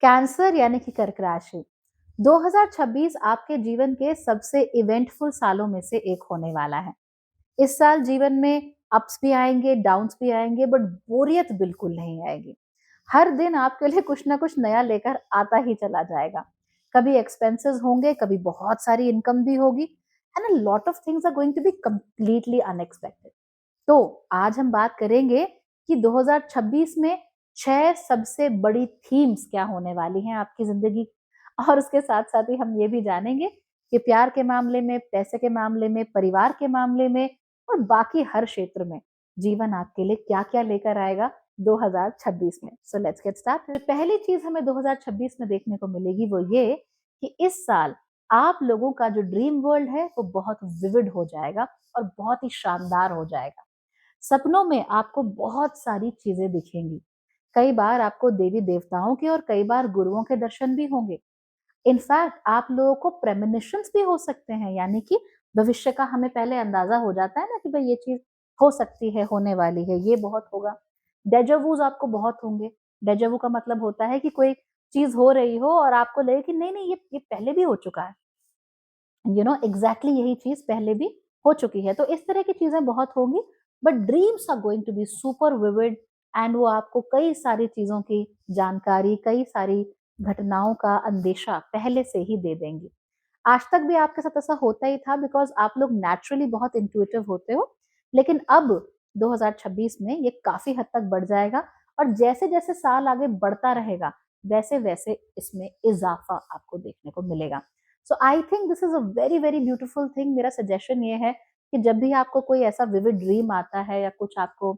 Cancer यानी कि कर्क राशि, 2026 आपके जीवन के सबसे इवेंटफुल सालों में से एक होने वाला है। इस साल जीवन में अप्स भी आएंगे, डाउन्स भी आएंगे, बट बोरियत बिल्कुल नहीं आएगी। हर दिन आपके लिए कुछ ना कुछ नया लेकर आता ही चला जाएगा। कभी एक्सपेंसेस होंगे, कभी बहुत सारी इनकम भी होगी, and a lot of things are going to be completely unexpected. तो आज हम बात करेंगे कि 2026 में 6 सबसे बड़ी थीम्स क्या होने वाली हैं आपकी जिंदगी, और उसके साथ साथ ही हम ये भी जानेंगे कि प्यार के मामले में, पैसे के मामले में, परिवार के मामले में और बाकी हर क्षेत्र में जीवन आपके लिए क्या-क्या लेकर आएगा 2026 में। So let's get started. पहली चीज हमें 2026 में देखने को मिलेगी वो ये कि इस साल आप लोगों का जो ड्रीम वर्ल्ड है वो बहुत विविड हो जाएगा और बहुत ही शानदार हो जाएगा। सपनों में आपको बहुत सारी चीजें दिखेंगी। कई बार आपको देवी देवताओं के और कई बार गुरुओं के दर्शन भी होंगे। इनफैक्ट आप लोगों को प्रेमोनिशंस भी हो सकते हैं, यानी कि भविष्य का हमें पहले अंदाजा हो जाता है ना कि भाई ये चीज हो सकती है, होने वाली है, ये बहुत होगा। डेजावूज आपको बहुत होंगे। डेजावू का मतलब होता है कि कोई चीज हो रही हो और आपको लगे कि नहीं नहीं ये पहले भी हो चुका है, एग्जैक्टली यही चीज पहले भी हो चुकी है। तो इस तरह की चीजें बहुत होंगी, but dreams are going to be super vivid, and वो आपको कई सारी चीजों की जानकारी, कई सारी घटनाओं का अंदेशा पहले से ही दे देंगी। आज तक भी आपके साथ ऐसा होता ही था, बिकॉज आप लोग नेचुरली बहुत इंट्यूटिव होते हो, लेकिन अब 2026 में ये काफी हद तक बढ़ जाएगा, और जैसे जैसे साल आगे बढ़ता रहेगा वैसे वैसे इसमें इजाफा आपको देखने को मिलेगा। So I think this is a very very beautiful thing. मेरा सजेशन ये है कि जब भी आपको कोई ऐसा विविड ड्रीम आता है या कुछ आपको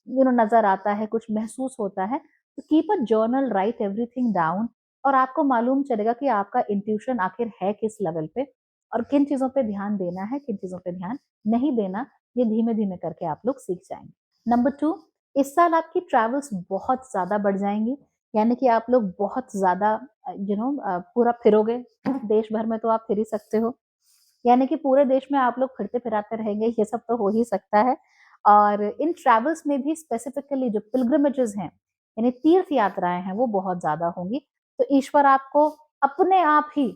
नजर आता है, कुछ महसूस होता है, तो keep a journal, right everything down, और आपको मालूम चलेगा कि आपका इंट्यूशन आखिर है किस लेवल पे और किन चीजों पे ध्यान देना है, किन चीजों पे ध्यान नहीं देना। ये धीमे धीमे करके आप लोग सीख जाएंगे। नंबर 2, इस साल आपकी ट्रैवल्स बहुत ज्यादा बढ़ जाएंगी, यानी कि आप लोग बहुत ज्यादा पूरा फिरोगे। देश भर में तो आप फिर ही सकते हो, यानी कि पूरे देश में आप लोग फिरते फिराते रहेंगे, ये सब तो हो ही सकता है। और इन ट्रैवल्स में भी स्पेसिफिकली जो पिलग्रिमेजेस हैं, यानी तीर्थ यात्राएं हैं, वो बहुत ज्यादा होंगी। तो ईश्वर आपको अपने आप ही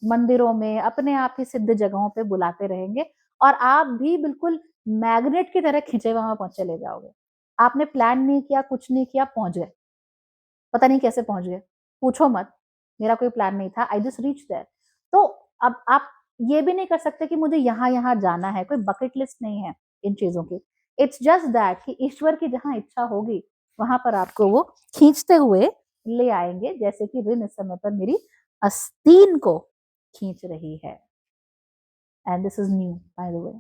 मंदिरों में, अपने आप ही सिद्ध जगहों पे बुलाते रहेंगे, और आप भी बिल्कुल मैग्नेट की तरह खिंचे वहां पहुंच चले जाओगे। आपने प्लान नहीं किया, कुछ नहीं किया, पहुंच गए। पता नहीं कैसे पहुंच गए, पूछो मत। मेरा कोई प्लान नहीं था, आई जस्ट रीच देयर। तो अब आप ये भी नहीं कर सकते कि मुझे यहाँ यहाँ जाना है, कोई बकेट लिस्ट नहीं है इन चीजों की। इट्स जस्ट दैट कि ईश्वर की जहाँ इच्छा होगी वहां पर आपको वो खींचते हुए ले आएंगे, जैसे कि रिन इस समय पर मेरी आस्तीन को खींच रही है। And this is new by the way,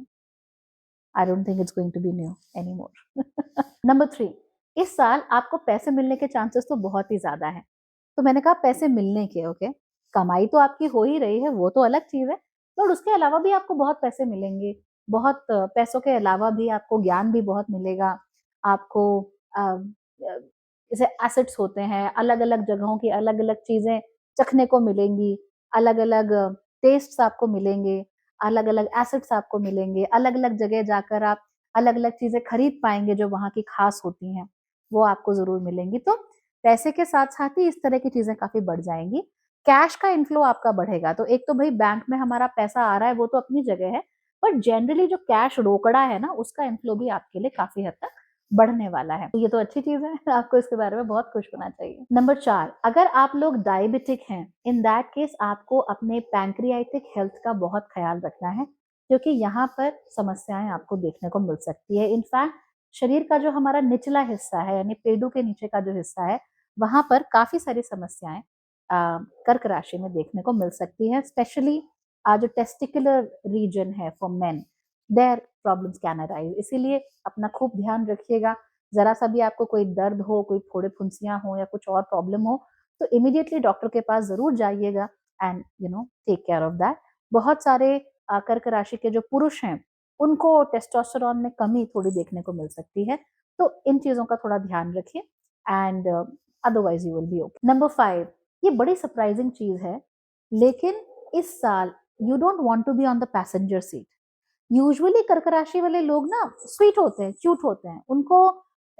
I don't think it's going to be new any more. Number 3, इस साल आपको पैसे मिलने के चांसेस तो बहुत ही ज्यादा है। तो मैंने कहा पैसे मिलने के, ओके, कमाई तो आपकी हो ही रही है, वो तो अलग चीज है, पर उसके अलावा भी आपको बहुत पैसे मिलेंगे। बहुत पैसों के अलावा भी आपको ज्ञान भी बहुत मिलेगा। आपको जैसे एसेट्स होते हैं, अलग अलग जगहों की अलग अलग चीजें चखने को मिलेंगी, अलग अलग टेस्ट्स आपको मिलेंगे, अलग अलग एसेट्स आपको मिलेंगे, अलग अलग जगह जाकर आप अलग अलग चीजें खरीद पाएंगे जो वहाँ की खास होती हैं, वो आपको जरूर मिलेंगी। तो पैसे के साथ साथ ही इस तरह की चीजें काफी बढ़ जाएंगी। कैश का इनफ्लो आपका बढ़ेगा। तो एक तो भाई बैंक में हमारा पैसा आ रहा है, वो तो अपनी जगह है, पर जनरली जो कैश रोकड़ा है ना, उसका इनफ्लो भी आपके लिए काफी हद तक बढ़ने वाला है। तो ये तो अच्छी चीज है, आपको इसके बारे में बहुत खुश होना चाहिए। नंबर 4, अगर आप लोग डायबिटिक हैं, इन दैट केस आपको अपने पैंक्रियाटिक हेल्थ का बहुत ख्याल रखना है, क्योंकि यहाँ पर समस्याएं आपको देखने को मिल सकती है। इनफैक्ट शरीर का जो हमारा निचला हिस्सा है, यानी पेडू के नीचे का जो हिस्सा है, वहां पर काफी सारी समस्याएं कर्क राशि में देखने को मिल सकती है। स्पेशली जो टेस्टिकुलर रीजन है for main, their problems can arise. इसीलिए अपना खूब ध्यान रखिएगा। जरा सा भी आपको कोई दर्द हो, कोई फोड़े फुंसियां हो या कुछ और प्रॉब्लम हो, तो इमीडिएटली डॉक्टर के पास जरूर जाइएगा, and take care of that. बहुत सारे कर्क राशि के जो पुरुष हैं, उनको टेस्टोस्टेरोन में कमी थोड़ी देखने को मिल सकती है। तो इन चीजों का थोड़ा ध्यान रखिए, and otherwise you will be okay. Number 5, ये बड़ी सरप्राइजिंग चीज है, लेकिन इस साल you don't want to be on the passenger seat. Usually कर्क राशि वाले लोग ना स्वीट होते हैं, क्यूट होते हैं, उनको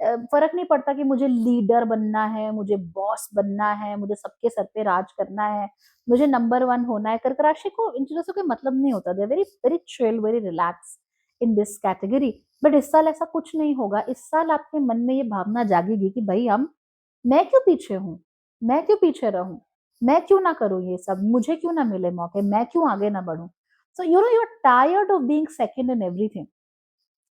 फर्क नहीं पड़ता कि मुझे लीडर बनना है, मुझे बॉस बनना है, मुझे सबके सर पे राज करना है, मुझे नंबर वन होना है। कर्क राशि को इन चीजों से कोई मतलब नहीं होता। They very very chill, very relax in this category. But इस साल ऐसा कुछ नहीं होगा। इस साल आपके मन में ये भावना जागेगी कि भाई मैं क्यों पीछे हूँ, मैं क्यों पीछे रहूं, मैं क्यों ना करूं ये सब, मुझे क्यों ना मिले मौके, मैं क्यों आगे ना बढ़ूं। So you are tired of being second in everything,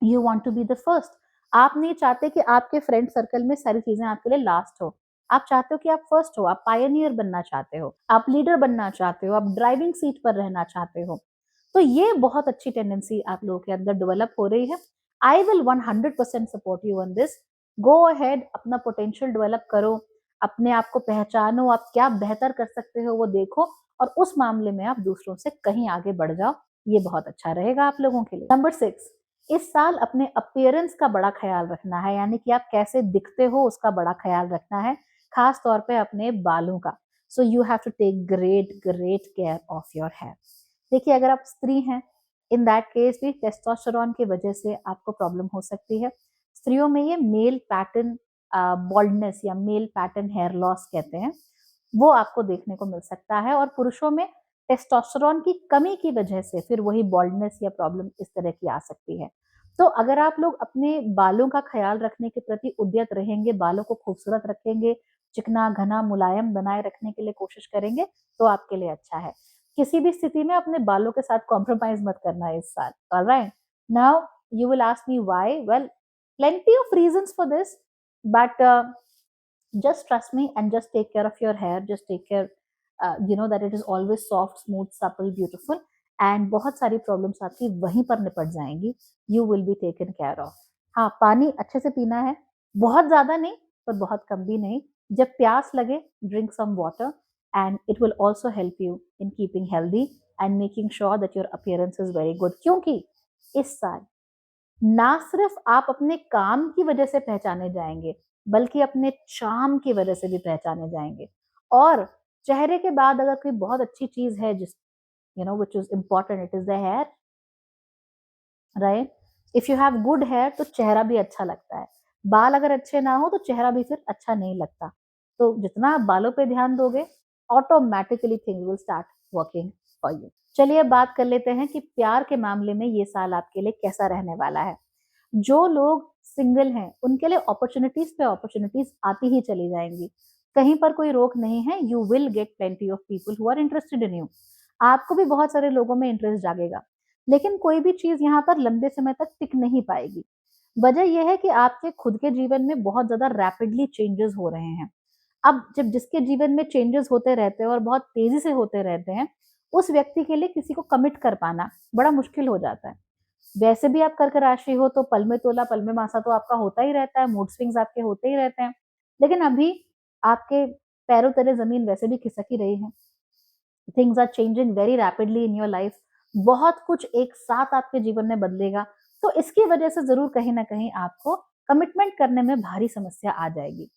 you want to be the first. आप नहीं चाहते कि आपके फ्रेंड सर्कल में सारी चीजें आपके लिए लास्ट हो। आप चाहते हो कि आप फर्स्ट हो, आप पायनियर बनना चाहते हो, आप लीडर बनना चाहते हो, आप ड्राइविंग सीट पर रहना चाहते हो। तो ये बहुत अच्छी टेंडेंसी आप लोगों के अंदर डेवलप हो रही है। I will 100% support you on this. Go ahead, अपना पोटेंशियल डेवलप करो, अपने आप को पहचानो, आप क्या बेहतर कर सकते हो वो देखो, और उस मामले में आप दूसरों से कहीं आगे बढ़ जाओ। ये बहुत अच्छा रहेगा आप लोगों के लिए। नंबर 6, इस साल अपने अपीयरेंस का बड़ा ख्याल रखना है, यानी कि आप कैसे दिखते हो उसका बड़ा ख्याल रखना है, खास तौर पे अपने बालों का। So you have to take great great care of your hair. देखिए, अगर आप स्त्री हैं, इन दैट केस भी टेस्टोस्टेरोन की वजह से आपको प्रॉब्लम हो सकती है। स्त्रियों में ये मेल पैटर्न बॉल्डनेस या मेल पैटर्न हेयर लॉस कहते हैं, वो आपको देखने को मिल सकता है। और पुरुषों में टेस्टोस्टेरोन की कमी की वजह से फिर वही बॉल्डनेस या प्रॉब्लम इस तरह की आ सकती है। तो अगर आप लोग अपने बालों का ख्याल रखने के प्रति उद्यत रहेंगे, बालों को खूबसूरत रखेंगे, चिकना घना मुलायम बनाए रखने के लिए कोशिश करेंगे, तो आपके लिए अच्छा है। किसी भी स्थिति में अपने बालों के साथ कॉम्प्रोमाइज मत करना है इस साल। Alright, now you will ask me why. Well, plenty of reasons for this, but just trust me and just take care of your hair. Just take care, that it is always soft, smooth, supple, beautiful, and बहुत सारी problems आपकी वहीं पर निपट जाएंगी। You will be taken care of. हाँ, पानी अच्छे से पीना है, बहुत ज्यादा नहीं पर बहुत कम भी नहीं। जब प्यास लगे, drink some water, and it will also help you in keeping healthy and making sure that your appearance is very good. क्योंकि इस साल ना सिर्फ आप अपने काम की वजह से पहचाने जाएंगे, बल्कि अपने चार्म की वजह से भी पहचाने जाएंगे। और चेहरे के बाद अगर कोई बहुत अच्छी चीज है जिस which is important, it is the hair, right. If you have good hair तो चेहरा भी अच्छा लगता है। बाल अगर अच्छे ना हो तो चेहरा भी फिर अच्छा नहीं लगता। तो जितना आप बालों पे ध्यान दोगे, automatically things will start working for you. चलिए, अब बात कर लेते हैं कि प्यार के मामले में ये साल आपके लिए कैसा रहने वाला है। जो लोग सिंगल हैं उनके लिए अपॉर्चुनिटीज पे अपॉर्चुनिटीज आती ही चली जाएंगी। कहीं पर कोई रोक नहीं है। You will get plenty of people who are interested in you. आपको भी बहुत सारे लोगों में इंटरेस्ट जागेगा, लेकिन कोई भी चीज यहाँ पर लंबे समय तक टिक नहीं पाएगी। वजह यह है कि आपके खुद के जीवन में बहुत ज्यादा रैपिडली चेंजेस हो रहे हैं। अब जब जिसके जीवन में चेंजेस होते रहते हैं और बहुत तेजी से होते रहते हैं, उस व्यक्ति के लिए किसी को कमिट कर पाना बड़ा मुश्किल हो जाता है। वैसे भी आप कर्क राशि हो तो पल में तोला पल में मासा तो आपका होता ही रहता है, मूड स्विंग्स आपके होते ही रहते हैं। लेकिन अभी आपके पैरों तले जमीन वैसे भी खिसक ही रही है। Things are changing very rapidly in your life. बहुत कुछ एक साथ आपके जीवन में बदलेगा। तो इसकी वजह से जरूर कहीं ना कहीं आपको कमिटमेंट करने में भारी समस्या आ जाएगी।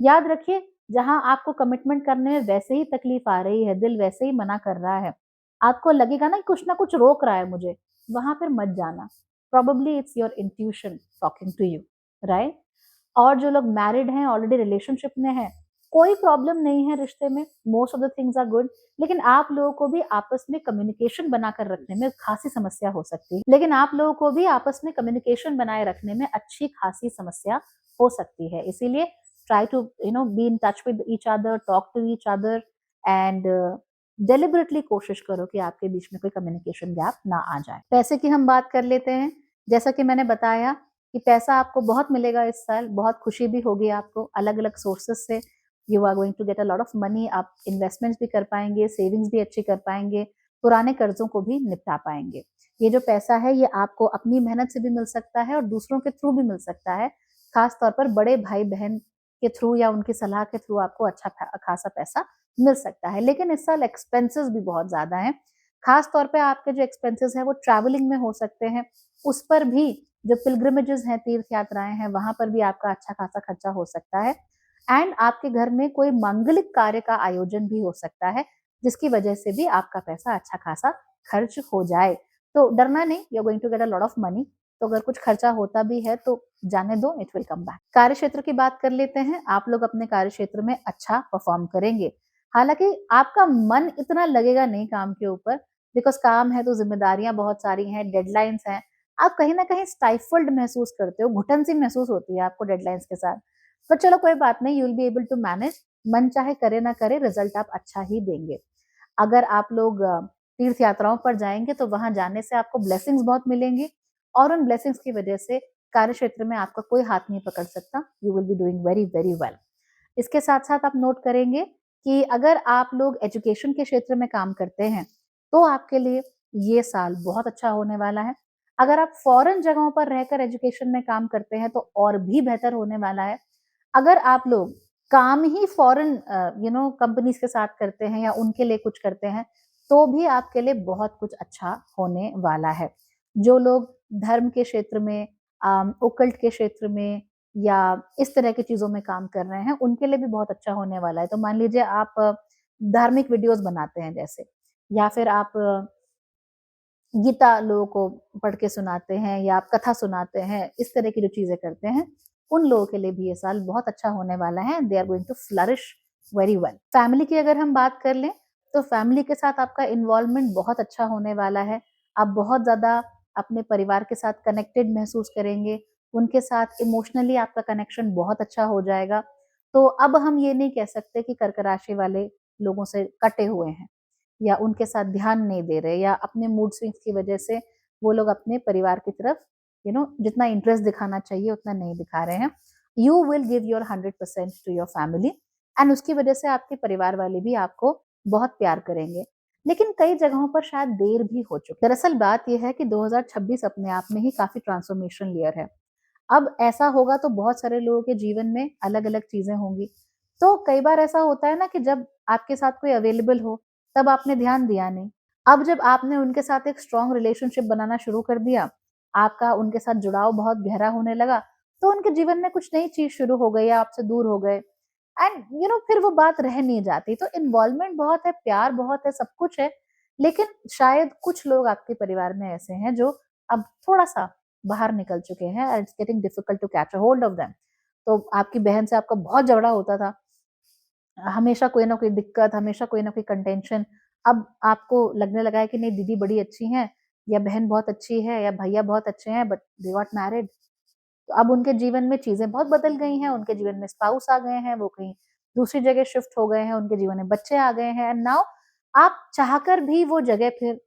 याद रखिए, जहां आपको कमिटमेंट करने में वैसे ही तकलीफ आ रही है, दिल वैसे ही मना कर रहा है, आपको लगेगा ना कुछ रोक रहा है मुझे, वहां पर मत जाना। Probably it's your intuition talking to you, right. और जो लोग मैरिड हैं, ऑलरेडी रिलेशनशिप में हैं, कोई प्रॉब्लम नहीं है रिश्ते में, most of the things are good. लेकिन आप लोगों को भी आपस में कम्युनिकेशन बनाकर रखने में खासी समस्या हो सकती है। लेकिन आप लोगों को भी आपस में कम्युनिकेशन बनाए रखने में अच्छी खासी समस्या हो सकती है। इसीलिए try to be in touch with each other, talk to each other, and deliberately कोशिश करो कि आपके बीच में कोई कम्युनिकेशन गैप ना आ जाए। पैसे की हम बात कर लेते हैं। जैसा कि मैंने बताया कि पैसा आपको बहुत मिलेगा इस साल, बहुत खुशी भी होगी आपको अलग अलग सोर्सेस से। You are going to get a lot of money. आप इन्वेस्टमेंट्स भी कर पाएंगे, सेविंग्स भी अच्छी कर पाएंगे, पुराने कर्जों को भी निपटा पाएंगे। ये जो पैसा है ये आपको अपनी मेहनत से भी मिल सकता है और दूसरों के थ्रू भी मिल सकता है। खास तौर पर बड़े भाई बहन के थ्रू या उनकी सलाह के थ्रू आपको अच्छा खासा पैसा मिल सकता है। लेकिन इस साल एक्सपेंसेस भी बहुत ज्यादा हैं। खास तौर पे आपके जो एक्सपेंसेस है वो ट्रैवलिंग में हो सकते हैं। उस पर भी जो पिलग्रिमेजेस हैं, तीर्थ यात्राएं हैं, वहां पर भी आपका अच्छा खासा खर्चा हो सकता है। एंड आपके घर में कोई मांगलिक कार्य का आयोजन भी हो सकता है, जिसकी वजह से भी आपका पैसा अच्छा खासा खर्च हो जाए। तो डरना नहीं, you are going to get a lot of money. तो अगर कुछ खर्चा होता भी है तो जाने दो, इट विल कम बैक। कार्य क्षेत्र की बात कर लेते हैं। आप लोग अपने कार्य क्षेत्र में अच्छा परफॉर्म करेंगे। हालांकि आपका मन इतना लगेगा नहीं काम के ऊपर, बिकॉज काम है तो जिम्मेदारियां बहुत सारी हैं, डेडलाइंस हैं। आप कहीं ना कहीं स्टाइफल्ड महसूस करते हो, घुटन सी महसूस होती है आपको डेडलाइंस के साथ। पर चलो कोई बात नहीं, you will be able to manage. मन चाहे करे ना करे, रिजल्ट आप अच्छा ही देंगे। अगर आप लोग तीर्थ यात्राओं पर जाएंगे तो वहां जाने से आपको ब्लेसिंग्स बहुत मिलेंगी, और उन ब्लेसिंग्स की वजह से कार्य क्षेत्र में आपका कोई हाथ नहीं पकड़ सकता। You will be doing very very well. इसके साथ साथ आप नोट करेंगे कि अगर आप लोग एजुकेशन के क्षेत्र में काम करते हैं तो आपके लिए ये साल बहुत अच्छा होने वाला है। अगर आप फॉरेन जगहों पर रहकर एजुकेशन में काम करते हैं तो और भी बेहतर होने वाला है। अगर आप लोग काम ही फॉरेन कंपनीज के साथ करते हैं या उनके लिए कुछ करते हैं तो भी आपके लिए बहुत कुछ अच्छा होने वाला है। जो लोग धर्म के क्षेत्र में, ओकल्ट के क्षेत्र में या इस तरह की चीजों में काम कर रहे हैं, उनके लिए भी बहुत अच्छा होने वाला है। तो मान लीजिए आप धार्मिक वीडियोस बनाते हैं जैसे, या फिर आप गीता लोगों को पढ़ के सुनाते हैं या आप कथा सुनाते हैं, इस तरह की जो चीजें करते हैं, उन लोगों के लिए भी ये साल बहुत अच्छा होने वाला है। They are going to flourish very well. Family की अगर हम बात कर लें तो फैमिली के साथ आपका इन्वॉल्वमेंट बहुत अच्छा होने वाला है। आप बहुत ज्यादा अपने परिवार के साथ कनेक्टेड महसूस करेंगे, उनके साथ इमोशनली आपका कनेक्शन बहुत अच्छा हो जाएगा। तो अब हम ये नहीं कह सकते कि कर्क राशि वाले लोगों से कटे हुए हैं या उनके साथ ध्यान नहीं दे रहे या अपने मूड स्विंग्स की वजह से वो लोग अपने परिवार की तरफ जितना इंटरेस्ट दिखाना चाहिए उतना नहीं दिखा रहे हैं। You will give your 100% to your family, and उसकी वजह से आपके परिवार वाले भी आपको बहुत प्यार करेंगे। लेकिन कई जगहों पर शायद देर भी हो चुकी। दरअसल बात यह है कि 2026 अपने आप में ही काफी ट्रांसफॉर्मेशन ईयर है। अब ऐसा होगा तो बहुत सारे लोगों के जीवन में अलग अलग चीजें होंगी। तो कई बार ऐसा होता है ना कि जब आपके साथ कोई अवेलेबल हो तब आपने ध्यान दिया नहीं। अब जब आपने उनके साथ एक स्ट्रॉन्ग रिलेशनशिप बनाना शुरू कर दिया, आपका उनके साथ जुड़ाव बहुत गहरा होने लगा, तो उनके जीवन में कुछ नई चीज शुरू हो गई, आपसे दूर हो गए, एंड फिर वो बात रह नहीं जाती। तो इन्वॉल्वमेंट बहुत है, प्यार बहुत है, सब कुछ है, लेकिन शायद कुछ लोग आपके परिवार में ऐसे हैं जो अब थोड़ा सा बाहर निकल चुके हैं, and it's getting difficult to catch a hold of them. तो आपकी बहन से आपका बहुत झगड़ा होता था, हमेशा कोई ना कोई दिक्कत, हमेशा कोई ना कोई कंटेंशन। अब आपको लगने लगा है कि नहीं, दीदी बड़ी अच्छी हैं या बहन बहुत अच्छी है या भैया बहुत अच्छे हैं, बट दे गॉट मैरिड। तो अब उनके जीवन में चीजें बहुत बदल गई हैं, उनके जीवन में स्पाउस आ गए हैं, वो कहीं दूसरी जगह शिफ्ट हो गए हैं, उनके जीवन में बच्चे आ गए हैं, एंड नाउ आप चाहकर भी वो जगह फिर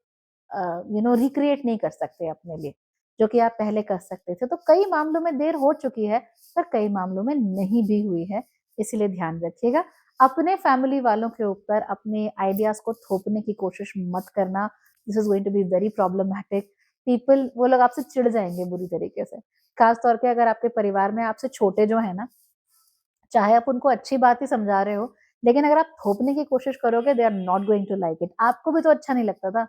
रिक्रिएट नहीं कर सकते अपने लिए, जो कि आप पहले कर सकते थे। तो कई मामलों में देर हो चुकी है, पर कई मामलों में नहीं भी हुई है, इसीलिए ध्यान रखिएगा। अपने फैमिली वालों के ऊपर अपने आइडियाज को थोपने की कोशिश मत करना। This is going to be very problematic. People, वो लोग आपसे चिढ़ जाएंगे बुरी तरीके से। खास तौर पे अगर आपके परिवार में आपसे छोटे जो है ना, चाहे आप उनको अच्छी बात ही समझा रहे हो, लेकिन अगर आप थोपने की कोशिश करोगे, they are not going to like it. आपको भी तो अच्छा नहीं लगता था,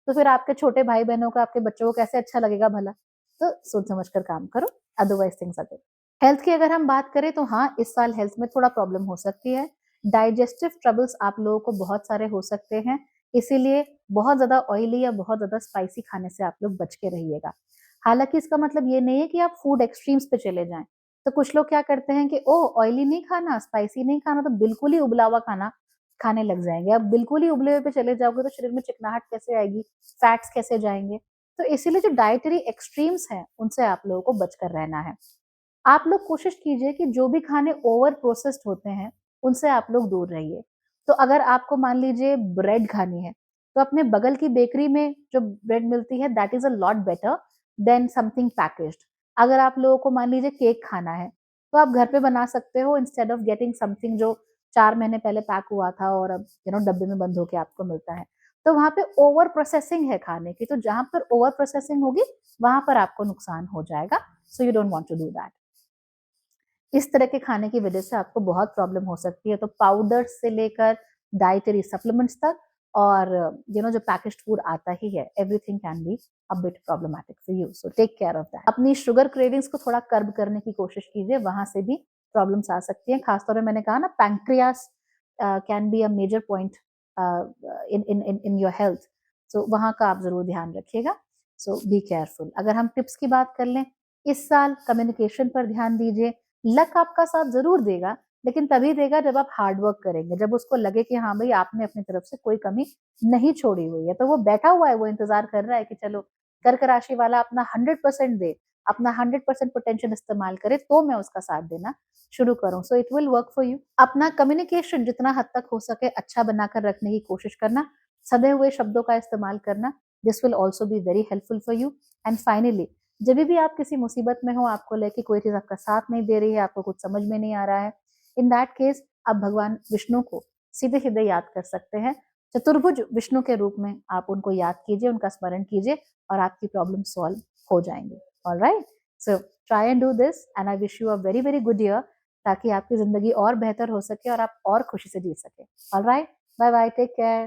तो फिर आपके छोटे भाई बहनों को, आपके बच्चों को कैसे अच्छा लगेगा भला। तो सोच समझ कर काम करो, otherwise things are good. Health की अगर हम बात करें तो हाँ, इस साल हेल्थ में थोड़ा प्रॉब्लम हो सकती है। डाइजेस्टिव ट्रबल्स आप लोगों को बहुत सारे हो सकते हैं, इसीलिए बहुत ज्यादा ऑयली या बहुत ज्यादा स्पाइसी खाने से आप लोग बच के रहिएगा। हालांकि इसका मतलब ये नहीं है कि आप फूड एक्सट्रीम्स पे चले जाएं। तो कुछ लोग क्या करते हैं कि ओ ऑयली नहीं खाना, स्पाइसी नहीं खाना, तो बिल्कुल ही उबला हुआ खाना खाने लग जाएंगे। अब बिल्कुल ही उबले हुए पे चले जाओगे तो शरीर में चिकनाहट कैसे आएगी, फैट्स कैसे जाएंगे। तो इसीलिए जो डाइटरी एक्सट्रीम्स हैं उनसे आप लोगों को बचकर रहना है। आप लोग कोशिश कीजिए कि जो भी खाने ओवर प्रोसेस्ड होते हैं उनसे आप लोग दूर रहिए। तो अगर आपको मान लीजिए ब्रेड खानी है, तो अपने बगल की बेकरी में जो ब्रेड मिलती है, that is a lot better than something packaged. अगर आप लोगों को मान लीजिए केक खाना है, तो आप घर पे बना सकते हो, इंस्टेड ऑफ गेटिंग समथिंग जो 4 महीने पहले पैक हुआ था और अब डब्बे में बंद होके आपको मिलता है। तो वहां पे ओवर प्रोसेसिंग है खाने की, तो जहां पर ओवर प्रोसेसिंग होगी वहां पर आपको नुकसान हो जाएगा। So you don't want to do that. इस तरह के खाने की वजह से आपको बहुत प्रॉब्लम हो सकती है। तो पाउडर से लेकर डाइटरी सप्लीमेंट्स तक, और जो पैकेज्ड फूड आता ही है, everything can be a bit problematic for you, so take care of that. अपनी शुगर क्रेविंग्स को थोड़ा कर्ब करने की कोशिश कीजिए, वहां से भी प्रॉब्लम्स आ सकती हैं। खासतौर पे मैंने कहा ना, pancreas can be a major point in your health. So वहां का आप जरूर ध्यान रखिएगा। So be careful. अगर हम टिप्स की बात कर लें इस साल कम्युनिकेशन पर ध्यान दीजिए। लक आपका साथ ज़रूर देगा, लेकिन तभी देगा जब आप हार्ड वर्क करेंगे, जब उसको लगे कि हाँ भाई आपने अपनी तरफ से कोई कमी नहीं छोड़ी हुई है। तो वो बैठा हुआ है, वो इंतज़ार कर रहा है कि चलो कर्क राशि वाला अपना 100% दे, अपना 100% पोटेंशियल इस्तेमाल करे तो मैं उसका साथ देना शुरू करूँ। So it will work for you. अपना कम्युनिकेशन जितना हद तक हो सके अच्छा बनाकर रखने की कोशिश करना, सधे हुए शब्दों का इस्तेमाल करना, this will also be very helpful for you. And finally, जब भी आप किसी मुसीबत में हो, आपको लेके कोई चीज़ आपका साथ नहीं दे रही है, आपको कुछ समझ में नहीं आ रहा है, इन दैट केस आप भगवान विष्णु को सीधे-सीधे याद कर सकते हैं। चतुर्भुज विष्णु के रूप में आप उनको याद कीजिए, उनका स्मरण कीजिए और आपकी प्रॉब्लम सॉल्व हो जाएँगी। Alright? So try and do this and I wish you a very, very good year, ताकि आपकी ज़िंदगी और बेहतर हो सके और आप और खुशी से जी सकें। ऑलराइट? Bye bye, take care.